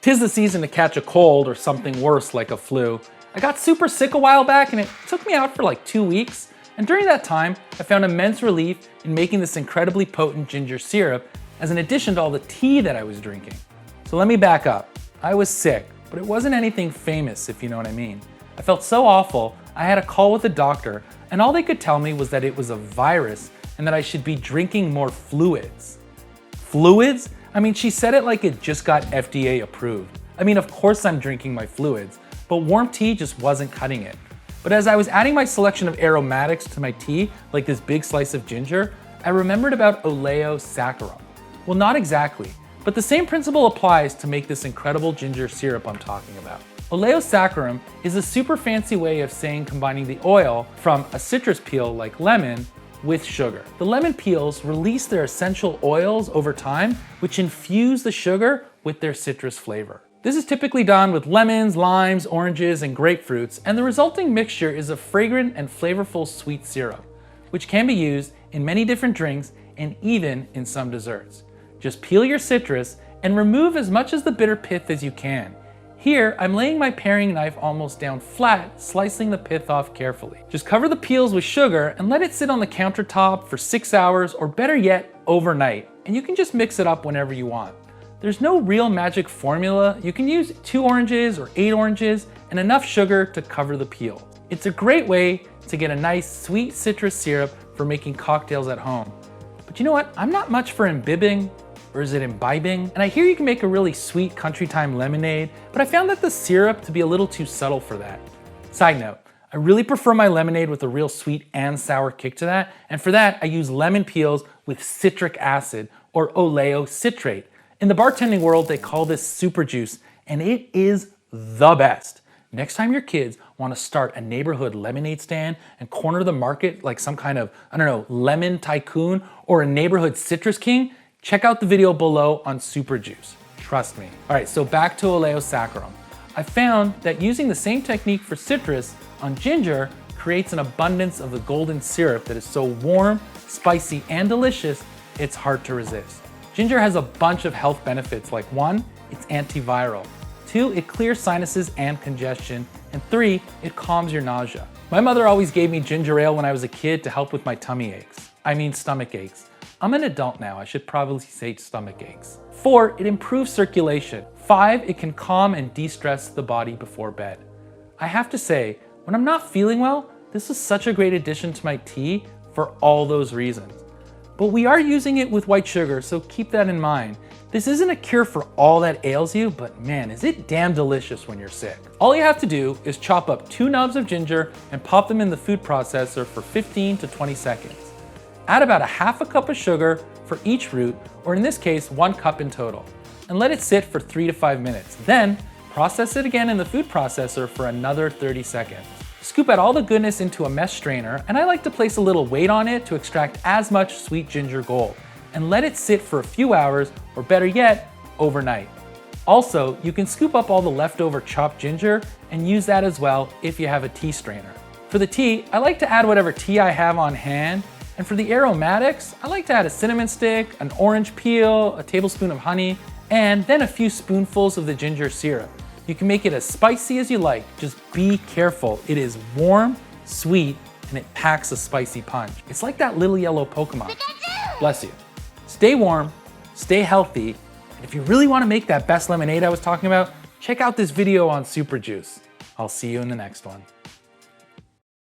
'Tis the season to catch a cold or something worse like a flu. I got super sick a while back and it took me out for like 2 weeks. And during that time, I found immense relief in making this incredibly potent ginger syrup as an addition to all the tea that I was drinking. So let me back up. I was sick, but it wasn't anything famous, if you know what I mean. I felt so awful, I had a call with a doctor, and all they could tell me was that it was a virus and that I should be drinking more fluids. Fluids? I mean, she said it like it just got FDA approved. I mean, of course I'm drinking my fluids, but warm tea just wasn't cutting it. But as I was adding my selection of aromatics to my tea, like this big slice of ginger, I remembered about Oleosaccharum. Well, not exactly, but the same principle applies to make this incredible ginger syrup I'm talking about. Oleosaccharum is a super fancy way of saying combining the oil from a citrus peel like lemon with sugar. The lemon peels release their essential oils over time, which infuse the sugar with their citrus flavor. This is typically done with lemons, limes, oranges, and grapefruits, and the resulting mixture is a fragrant and flavorful sweet syrup, which can be used in many different drinks and even in some desserts. Just peel your citrus and remove as much of the bitter pith as you can. Here, I'm laying my paring knife almost down flat, slicing the pith off carefully. Just cover the peels with sugar and let it sit on the countertop for 6 hours, or better yet, overnight, and you can just mix it up whenever you want. There's no real magic formula. You can use 2 oranges or 8 oranges and enough sugar to cover the peel. It's a great way to get a nice sweet citrus syrup for making cocktails at home. But you know what? I'm not much for imbibing, or is it imbibing? And I hear you can make a really sweet country time lemonade, but I found that the syrup to be a little too subtle for that. Side note, I really prefer my lemonade with a real sweet and sour kick to that, and for that I use lemon peels with citric acid, or oleocitrate. In the bartending world, they call this super juice, and it is the best. Next time your kids want to start a neighborhood lemonade stand and corner the market like some kind of, lemon tycoon or a neighborhood citrus king, check out the video below on super juice. Trust me. All right, so back to Oleosaccharum. I found that using the same technique for citrus on ginger creates an abundance of the golden syrup that is so warm, spicy, and delicious, it's hard to resist. Ginger has a bunch of health benefits, like 1, it's antiviral, 2, it clears sinuses and congestion, and 3, it calms your nausea. My mother always gave me ginger ale when I was a kid to help with my tummy aches. I mean stomach aches. I'm an adult now, I should probably say stomach aches. 4, it improves circulation. 5, it can calm and de-stress the body before bed. I have to say, when I'm not feeling well, this is such a great addition to my tea for all those reasons. But we are using it with white sugar, so keep that in mind. This isn't a cure for all that ails you, but man, is it damn delicious when you're sick. All you have to do is chop up 2 knobs of ginger and pop them in the food processor for 15 to 20 seconds. Add about a half a cup of sugar for each root, or in this case, 1 cup in total, and let it sit for 3 to 5 minutes. Then, process it again in the food processor for another 30 seconds. Scoop out all the goodness into a mesh strainer, and I like to place a little weight on it to extract as much sweet ginger gold, and let it sit for a few hours, or better yet, overnight. Also, you can scoop up all the leftover chopped ginger and use that as well if you have a tea strainer. For the tea, I like to add whatever tea I have on hand, and for the aromatics, I like to add a cinnamon stick, an orange peel, a tablespoon of honey, and then a few spoonfuls of the ginger syrup. You can make it as spicy as you like, just be careful. It is warm, sweet, and it packs a spicy punch. It's like that little yellow Pokemon. Pikachu! Bless you. Stay warm, stay healthy, and if you really want to make that best lemonade I was talking about, check out this video on Super Juice. I'll see you in the next one.